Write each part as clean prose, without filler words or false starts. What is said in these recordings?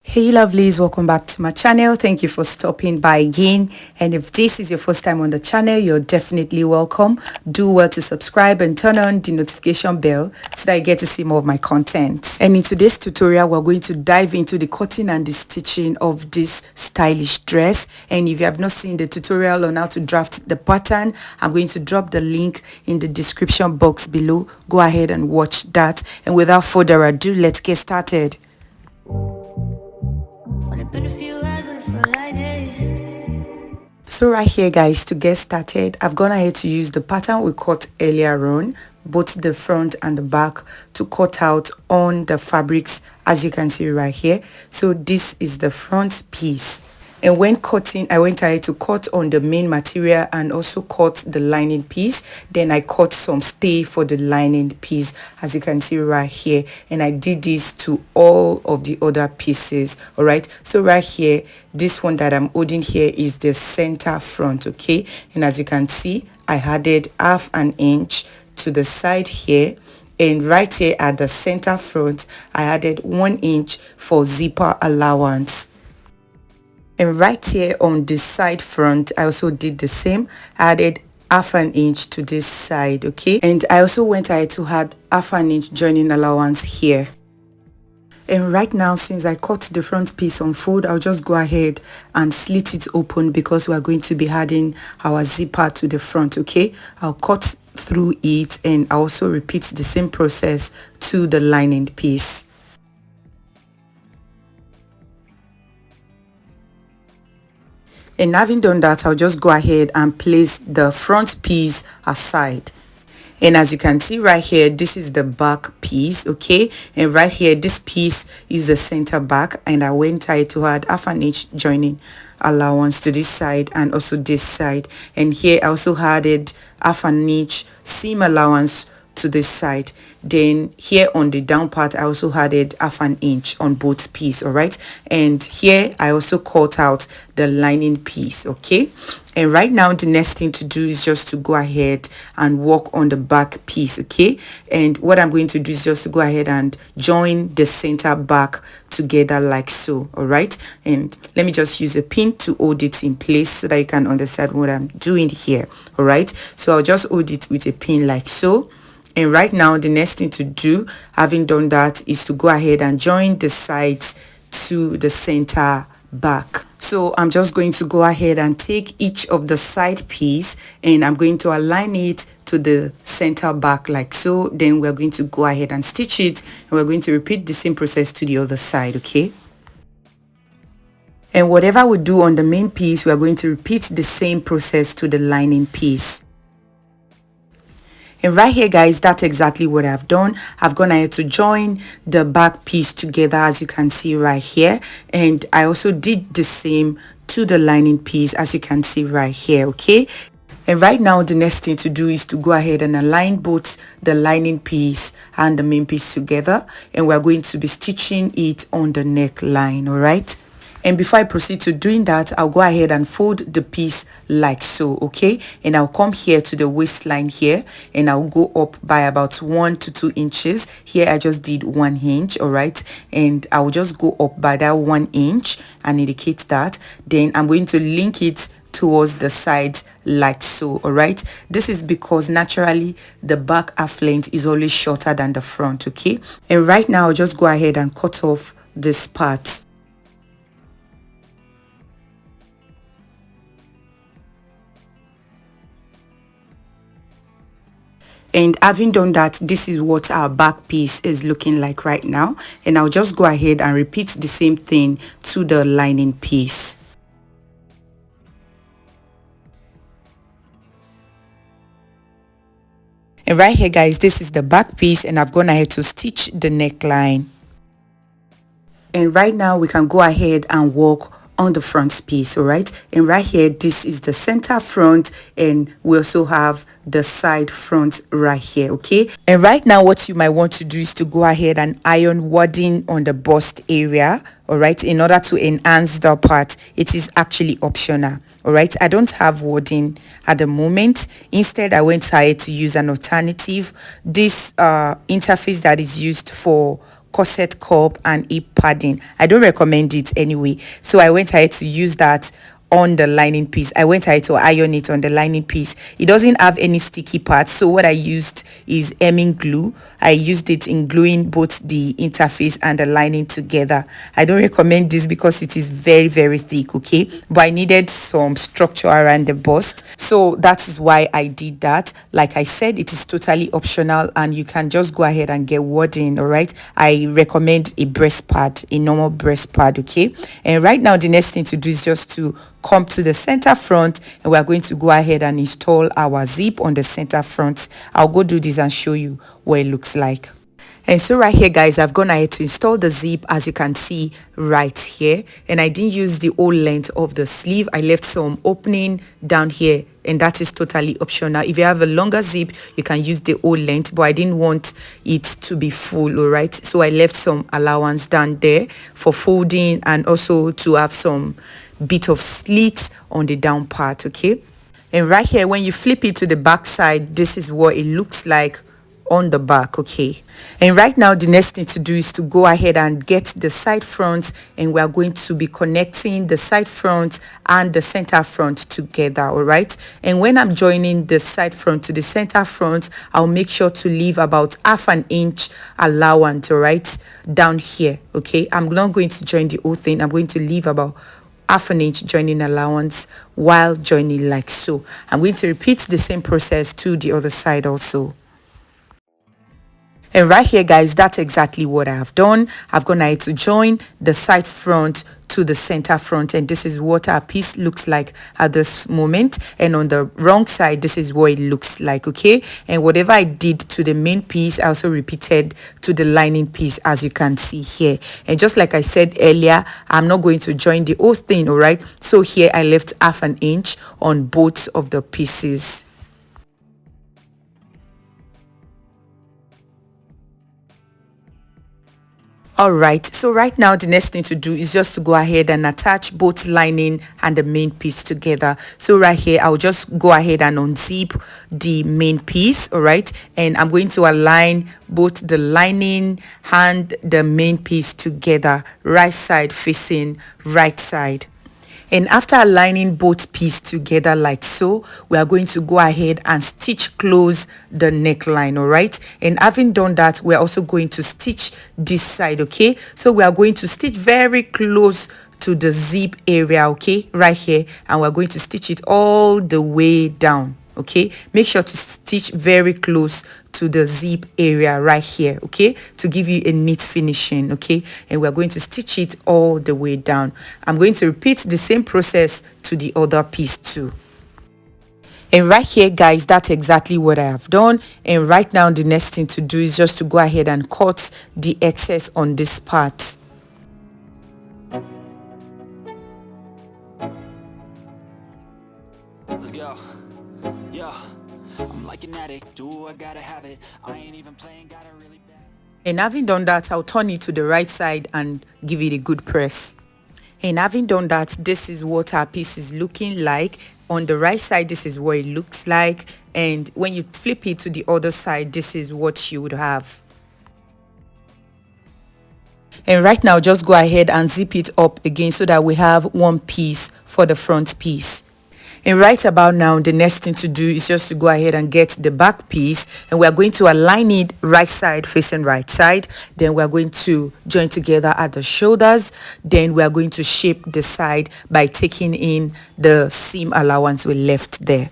Hey lovelies, welcome back to my channel. Thank you for stopping by again, and if this is your first time on the channel, you're definitely welcome. Do well to subscribe and turn on the notification bell so that you get to see more of my content. And in today's tutorial, we're going to dive into the cutting and the stitching of this stylish dress. And if you have not seen the tutorial on how to draft the pattern, I'm going to drop the link in the description box below. Go ahead and watch that, and without further ado, let's get started. So right here guys, to get started, I've gone ahead to use the pattern we cut earlier on, both the front and the back, to cut out on the fabrics, as you can see right here. So this is the front piece, and when cutting, I went ahead to cut on the main material and also cut the lining piece. Then I cut some stay for the lining piece, as you can see right here, and I did this to all of the other pieces. All right, so right here, this one that I'm holding here is the center front. Okay, and as you can see, I added ½ an inch to the side here, and right here at the center front, I added 1 inch for zipper allowance. And right here on this side front, I also did the same. I added ½ an inch to this side. Okay, and I also went ahead to add ½ an inch joining allowance here. And right now, since I cut the front piece on fold, I'll just go ahead and slit it open because we are going to be adding our zipper to the front. Okay, I'll cut through it, and I also repeat the same process to the lining piece. And having done that, I'll just go ahead and place the front piece aside. And as you can see right here, this is the back piece. Okay, and right here, this piece is the center back, and I went ahead to add ½ an inch joining allowance to this side and also this side. And here I also added ½ an inch seam allowance to this side. Then here on the down part, I also added ½ an inch on both pieces. All right, and here I also cut out the lining piece. Okay, and right now the next thing to do is just to go ahead and work on the back piece. Okay, and what I'm going to do is just to go ahead and join the center back together like so. All right, and let me just use a pin to hold it in place so that you can understand what I'm doing here. All right, so I'll just hold it with a pin like so. And right now, the next thing to do, having done that, is to go ahead and join the sides to the center back. So I'm just going to go ahead and take each of the side piece, and I'm going to align it to the center back like so. Then we're going to go ahead and stitch it, and we're going to repeat the same process to the other side. Okay, and whatever we do on the main piece, we are going to repeat the same process to the lining piece. And right here guys, that's exactly what I've done. I've gone ahead to join the back piece together, as you can see right here, and I also did the same to the lining piece, as you can see right here. Okay, and right now the next thing to do is to go ahead and align both the lining piece and the main piece together, and we're going to be stitching it on the neckline. All right, and before I proceed to doing that, I'll go ahead and fold the piece like so. Okay, and I'll come here to the waistline here, and I'll go up by about 1 to 2 inches. Here I just did 1 inch. All right, and I'll just go up by that 1 inch and indicate that. Then I'm going to link it towards the sides like so. All right, this is because naturally the back half length is always shorter than the front. Okay, and right now I'll just go ahead and cut off this part. And having done that, this is what our back piece is looking like right now. And I'll just go ahead and repeat the same thing to the lining piece. And right here guys, this is the back piece, and I've gone ahead to stitch the neckline. And right now we can go ahead and work on the front piece. All right, and right here, this is the center front, and we also have the side front right here. Okay, and right now what you might want to do is to go ahead and iron wording on the bust area. All right, in order to enhance the part. It is actually optional. All right, I don't have wording at the moment. Instead, I went ahead to use an alternative, this interface that is used for corset cup and hip padding. I don't recommend it anyway, so I went ahead to use that on the lining piece. I went ahead to iron it on the lining piece. It doesn't have any sticky parts, so what I used is hemming glue. I used it in gluing both the interface and the lining together. I don't recommend this because it is very thick, okay, but I needed some structure around the bust, so that is why I did that. Like I said, it is totally optional and you can just go ahead and get wording. All right, I recommend a breast pad, a normal breast pad, okay. And right now the next thing to do is just to come to the center front, and we are going to go ahead and install our zip on the center front. I'll go do this and show you what it looks like. And so right here, guys, I've gone ahead to install the zip, as you can see right here, and I didn't use the whole length of the sleeve. I left some opening down here, and that is totally optional. If you have a longer zip, you can use the whole length, but I didn't want it to be full, all right, so I left some allowance down there for folding and also to have some bit of slit on the down part, okay. And right here, when you flip it to the back side, this is what it looks like on the back, okay. And right now the next thing to do is to go ahead and get the side front, and we are going to be connecting the side front and the center front together, all right. And when I'm joining the side front to the center front, I'll make sure to leave about ½ an inch allowance, all right, down here, okay. I'm not going to join the whole thing. I'm going to leave about ½ an inch joining allowance while joining like so. I'm going to repeat the same process to the other side also. And right here, guys, that's exactly what I have done. I've gone ahead to join the side front to the center front, and this is what our piece looks like at this moment. And on the wrong side, this is what it looks like, okay. And whatever I did to the main piece, I also repeated to the lining piece, as you can see here. And just like I said earlier, I'm not going to join the whole thing, all right. So here I left ½ an inch on both of the pieces. All right, so right now the next thing to do is just to go ahead and attach both lining and the main piece together. So right here, I'll just go ahead and unzip the main piece, all right, and I'm going to align both the lining and the main piece together, right side facing right side. And after aligning both pieces together like so, we are going to go ahead and stitch close the neckline, all right. And having done that, we're also going to stitch this side, okay. So we are going to stitch very close to the zip area, okay, right here, and we're going to stitch it all the way down, okay. Make sure to stitch very close to the zip area right here, okay, to give you a neat finishing, okay. And we're going to stitch it all the way down. I'm going to repeat the same process to the other piece too. And right here, guys, that's exactly what I have done. And right now the next thing to do is just to go ahead and cut the excess on this part. Let's go. Yeah. I'm like an addict, do I gotta have it. I ain't even playing, got a really bad. And having done that, I'll turn it to the right side and give it a good press. And having done that, this is what our piece is looking like. On the right side, this is what it looks like, and when you flip it to the other side, this is what you would have. And right now, just go ahead and zip it up again so that we have one piece for the front piece. And right about now, the next thing to do is just to go ahead and get the back piece, and we are going to align it right side facing right side. Then we are going to join together at the shoulders. Then we are going to shape the side by taking in the seam allowance we left there.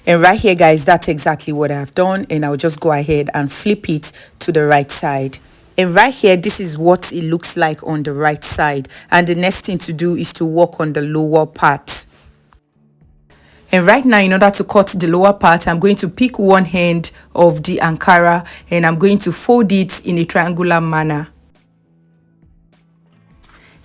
And right here, guys, that's exactly what I've done, and I'll just go ahead and flip it to the right side. And right here, this is what it looks like on the right side. And the next thing to do is to work on the lower part. And right now, in order to cut the lower part, I'm going to pick one end of the Ankara and I'm going to fold it in a triangular manner.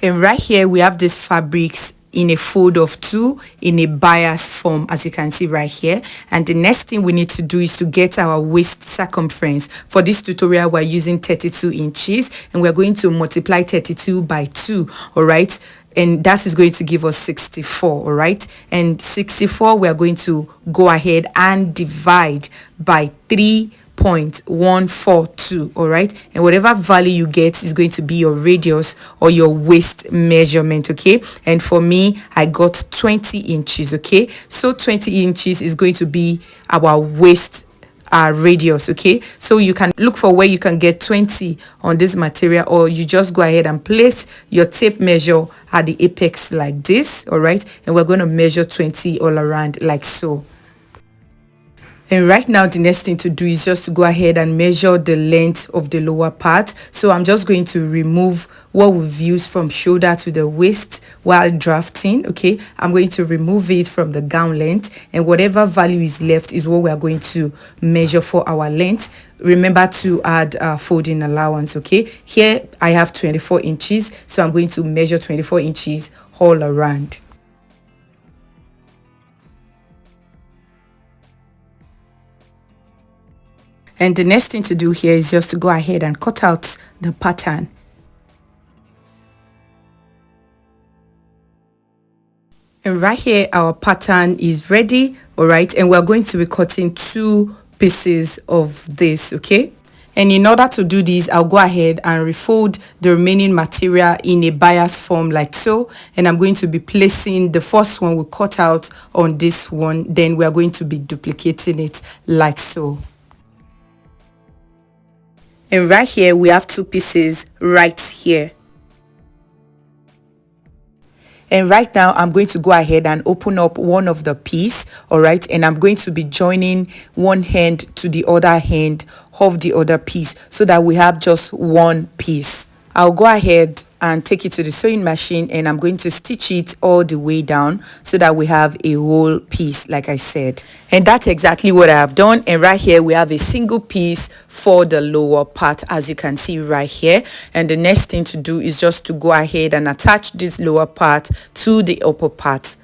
And right here, we have these fabrics in a fold of 2 in a bias form, as you can see right here. And the next thing we need to do is to get our waist circumference. For this tutorial, we're using 32 inches and we're going to multiply 32 by 2, all right, and that is going to give us 64, all right. And 64, we are going to go ahead and divide by 3.5, 0.142. all right, and whatever value you get is going to be your radius or your waist measurement. Okay, and for me I got 20 inches. Okay, so 20 inches is going to be our waist radius. Okay, so you can look for where you can get 20 on this material, or you just go ahead and place your tape measure at the apex like this. All right, and we're going to measure 20 all around like so. And right now the next thing to do is just to go ahead and measure the length of the lower part. So I'm just going to remove what we've used from shoulder to the waist while drafting. Okay, I'm going to remove it from the gown length, and whatever value is left is what we are going to measure for our length. Remember to add folding allowance. Okay, here I have 24 inches, so I'm going to measure 24 inches all around. And the next thing to do here is just to go ahead and cut out the pattern. And right here our pattern is ready. All right, and we're going to be cutting 2 pieces of this. Okay, and in order to do this, I'll go ahead and refold the remaining material in a bias form like so, and I'm going to be placing the first one we cut out on this one, then we are going to be duplicating it like so. And right here we have 2 pieces right here. And right now I'm going to go ahead and open up one of the piece. All right, and I'm going to be joining one hand to the other hand of the other piece so that we have just one piece. I'll go ahead and take it to the sewing machine, and I'm going to stitch it all the way down so that we have a whole piece like I said. And that's exactly what I have done. And right here we have a single piece for the lower part, as you can see right here. And the next thing to do is just to go ahead and attach this lower part to the upper part.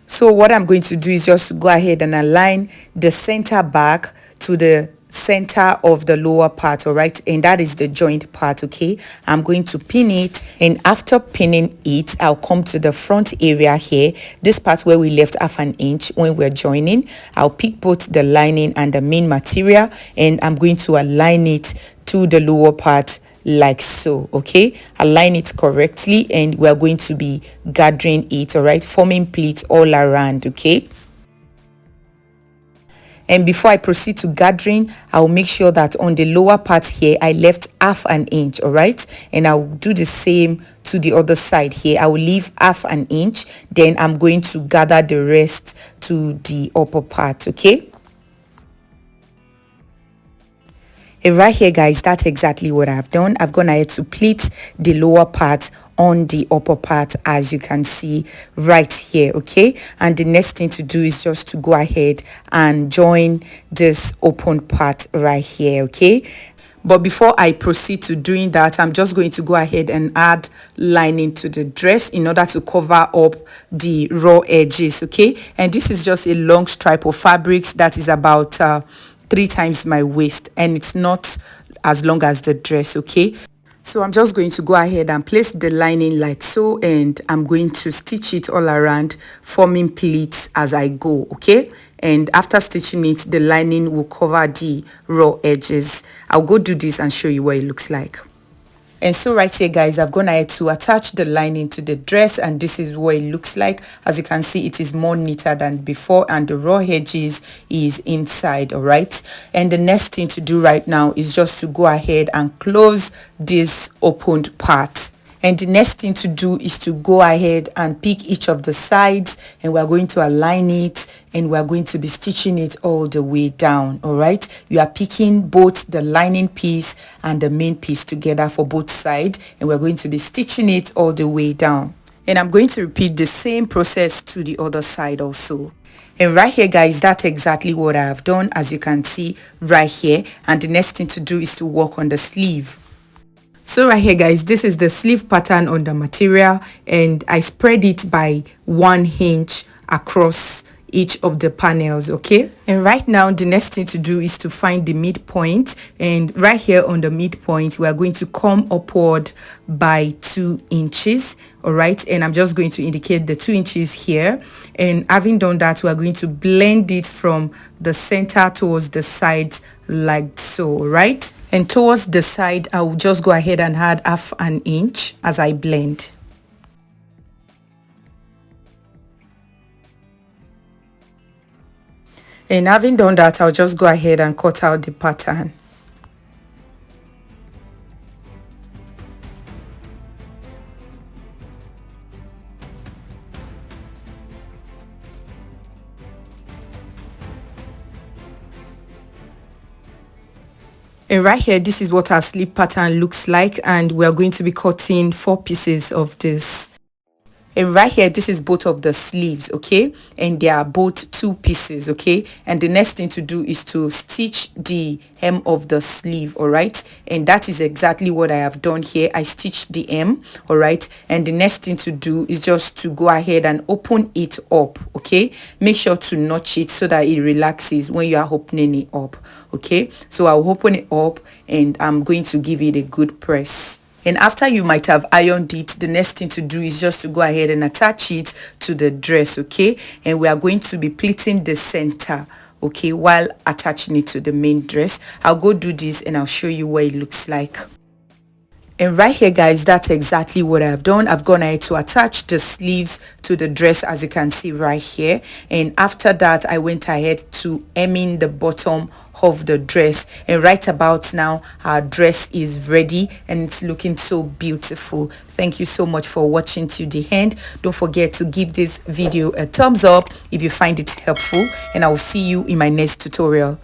So what I'm going to do is just to go ahead and align the center back to the center of the lower part. All right, and that is the joint part. Okay, I'm going to pin it, and after pinning it I'll come to the front area here, this part where we left half an inch when we're joining. I'll pick both the lining and the main material, and I'm going to align it to the lower part like so. Okay, align it correctly, and we're going to be gathering it. All right, forming pleats all around. Okay, and before I proceed to gathering, I'll make sure that on the lower part here I left half an inch. All right, and I'll do the same to the other side here. I will leave half an inch, then I'm going to gather the rest to the upper part. Okay, and right here guys, that's exactly what I've done. I've gone ahead to pleat the lower part on the upper part, as you can see right here. Okay, and the next thing to do is just to go ahead and join this open part right here. Okay, but before I proceed to doing that, I'm just going to go ahead and add lining to the dress in order to cover up the raw edges. Okay, and this is just a long stripe of fabrics that is about 3 times my waist, and it's not as long as the dress. Okay, so I'm just going to go ahead and place the lining like so, and I'm going to stitch it all around, forming pleats as I go. Okay, and after stitching it, the lining will cover the raw edges. I'll go do this and show you what it looks like. And so right here guys, I've gone ahead to attach the lining to the dress, and this is what it looks like. As you can see, it is more neater than before, and the raw edges is inside. All right, and the next thing to do right now is just to go ahead and close this opened part. And the next thing to do is to go ahead and pick each of the sides, and we're going to align it, and we're going to be stitching it all the way down. All right, you are picking both the lining piece and the main piece together for both sides, and we're going to be stitching it all the way down. And I'm going to repeat the same process to the other side also. And right here guys, that's exactly what I have done, as you can see right here. And the next thing to do is to work on the sleeve. So right here guys, this is the sleeve pattern on the material, and I spread it by 1 inch across each of the panels. Okay, and right now the next thing to do is to find the midpoint, and right here on the midpoint we are going to come upward by 2 inches. All right, and I'm just going to indicate the 2 inches here, and having done that we are going to blend it from the center towards the sides like so. Right, and towards the side I will just go ahead and add half an inch as I blend. And having done that, I'll just go ahead and cut out the pattern. And right here, this is what our sleeve pattern looks like, and we are going to be cutting 4 pieces of this. And right here, this is both of the sleeves, okay, and they are both 2 pieces, okay. And the next thing to do is to stitch the hem of the sleeve. All right, and that is exactly what I have done here. I stitched the hem. All right, and the next thing to do is just to go ahead and open it up. Okay, make sure to notch it so that it relaxes when you are opening it up. Okay, so I'll open it up and I'm going to give it a good press. And after you might have ironed it, the next thing to do is just to go ahead and attach it to the dress. Okay, and we are going to be pleating the center, okay, while attaching it to the main dress. I'll go do this and I'll show you what it looks like. And right here, guys, that's exactly what I've done. I've gone ahead to attach the sleeves to the dress, as you can see right here. And after that, I went ahead to hemming the bottom of the dress. And right about now, our dress is ready and it's looking so beautiful. Thank you so much for watching to the end. Don't forget to give this video a thumbs up if you find it helpful, and I will see you in my next tutorial.